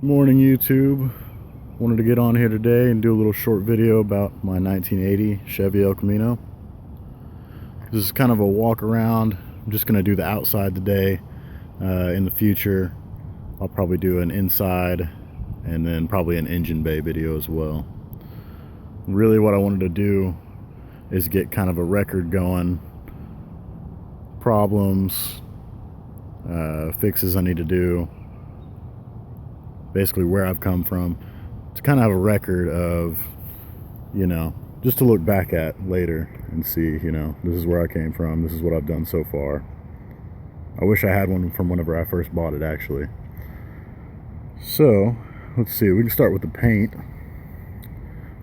Morning YouTube. Wanted to get on here today and do a little short video about my 1980 Chevy El Camino. This is kind of a walk around. I'm just going to do the outside today. In the future I'll probably do an inside and then probably an engine bay video as well. Really what I wanted to do is get kind of a record going, problems, fixes I need to do, basically where I've come from, to kind of have a record of, just to look back at later and see, this is where I came from, this is what I've done so far. I wish I had one from whenever I first bought it, actually. So let's see, we can start with the paint.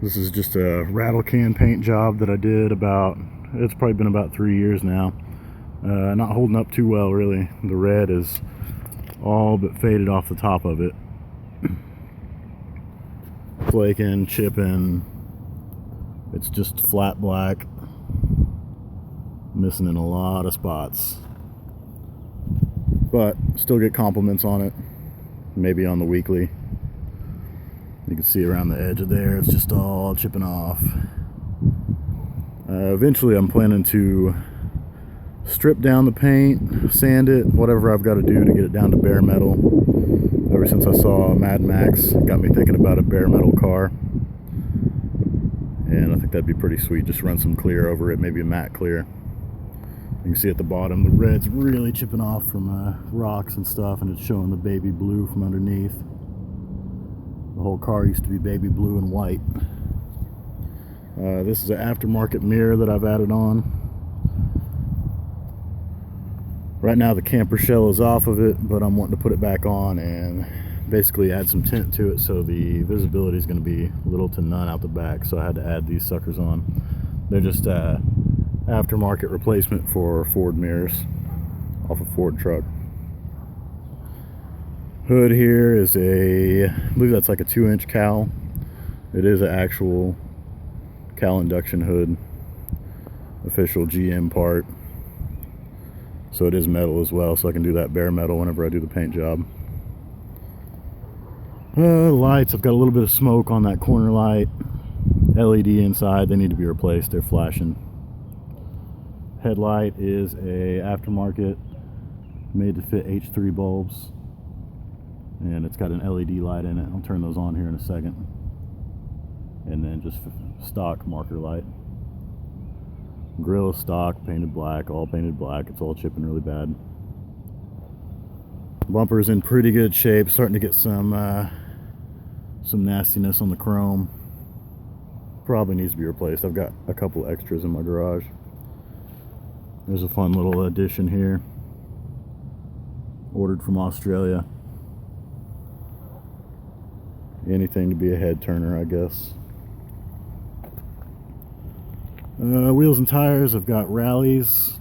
This is just a rattle can paint job that I did it's probably been about 3 years now. Not holding up too well, really. The red is all but faded off the top of it. Flaking, chipping. It's just flat black, missing in a lot of spots, but still get compliments on it, maybe on the weekly. You can see around the edge of there, it's just all chipping off. Eventually I'm planning to strip down the paint, sand it, whatever I've got to do to get it down to bare metal. Ever since I saw Mad Max, it got me thinking about a bare metal car, and I think that'd be pretty sweet. Just run some clear over it, maybe a matte clear. You can see at the bottom the red's really chipping off from rocks and stuff, and it's showing the baby blue from underneath. The whole car used to be baby blue and white. This is an aftermarket mirror that I've added on. Right now the camper shell is off of it, but I'm wanting to put it back on and basically add some tint to it, so the visibility is going to be little to none out the back. So I had to add these suckers on. They're just aftermarket replacement for Ford mirrors off a Ford truck. Hood here is I believe that's like a 2-inch cowl. It is an actual cowl induction hood, official GM part. So it is metal as well, so I can do that bare metal whenever I do the paint job. Lights, I've got a little bit of smoke on that corner light. LED inside, they need to be replaced, they're flashing. Headlight is a aftermarket, made to fit H3 bulbs. And it's got an LED light in it. I'll turn those on here in a second. And then just stock marker light. Grill is stock, painted black, all painted black. It's all chipping really bad. Bumper's in pretty good shape. Starting to get some nastiness on the chrome. Probably needs to be replaced. I've got a couple extras in my garage. There's a fun little addition here. Ordered from Australia. Anything to be a head turner, I guess. Wheels and tires, I've got rallies,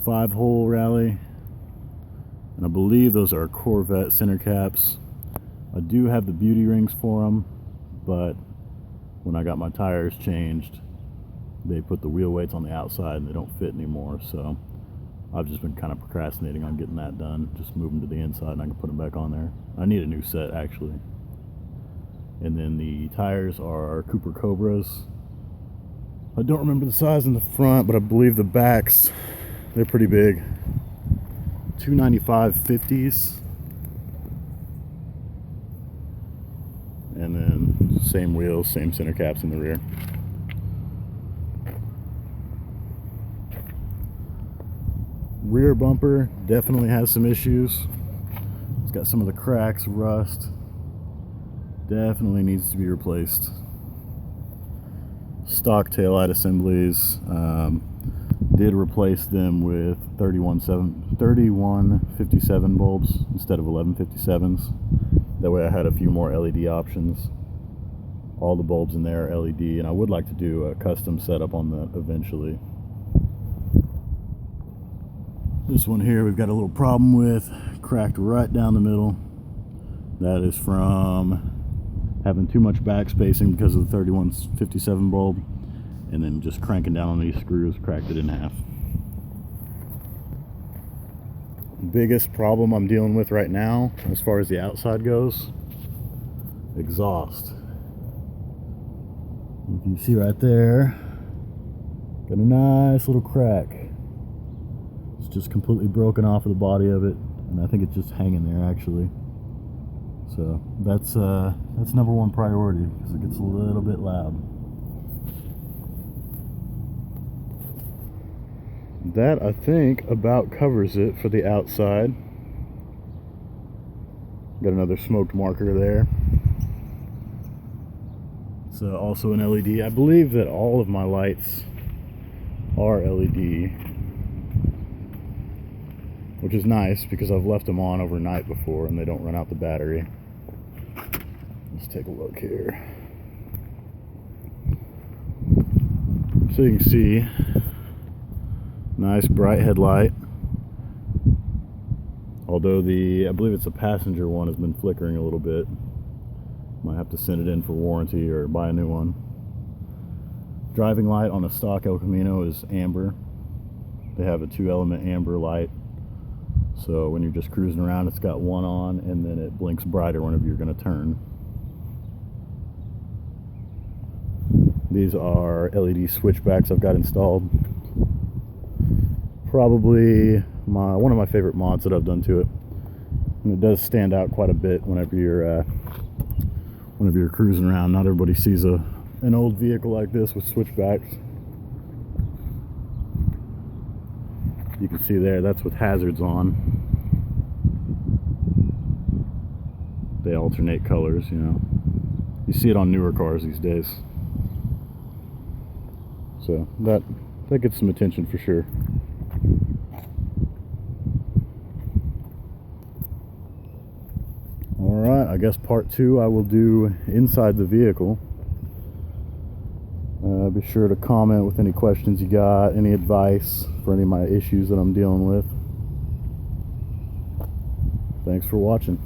5-hole rally, and I believe those are Corvette center caps. I do have the beauty rings for them, but when I got my tires changed, they put the wheel weights on the outside and they don't fit anymore, so I've just been kind of procrastinating on getting that done. Just move them to the inside and I can put them back on there. I need a new set, actually. And then the tires are Cooper Cobras. I don't remember the size in the front, but I believe the backs, they're pretty big. 295 50s. And then same wheels, same center caps in the rear. Rear bumper definitely has some issues. It's got some of the cracks, rust. Definitely needs to be replaced. Stock taillight assemblies, did replace them with 3157 bulbs instead of 1157s. That way I had a few more LED options. All the bulbs in there are LED, and I would like to do a custom setup on that eventually. This one here we've got a little problem with, cracked right down the middle. That is from having too much back spacing because of the 3157 bulb, and then just cranking down on these screws, cracked it in half. biggest problem I'm dealing with right now as far as the outside goes exhaust. If you see right there, got a nice little crack. It's just completely broken off of the body of it, and I think it's just hanging there actually. So that's number one priority, because it gets a little bit loud. That, I think, about covers it for the outside. Got another smoked marker there. It's also an LED. I believe that all of my lights are LED, which is nice because I've left them on overnight before and they don't run out the battery. Let's take a look here. So you can see, nice bright headlight. Although I believe it's a passenger one, has been flickering a little bit. Might have to send it in for warranty or buy a new one. Driving light on a stock El Camino is amber. They have a 2-element amber light. So when you're just cruising around, it's got one on, and then it blinks brighter whenever you're going to turn. These are LED switchbacks I've got installed. Probably one of my favorite mods that I've done to it. And it does stand out quite a bit whenever you're cruising around. Not everybody sees an old vehicle like this with switchbacks. You can see there, that's with hazards on. They alternate colors, you know. You see it on newer cars these days. So that gets some attention for sure. Alright, I guess part 2 I will do inside the vehicle. Be sure to comment with any questions you got, any advice for any of my issues that I'm dealing with. Thanks for watching.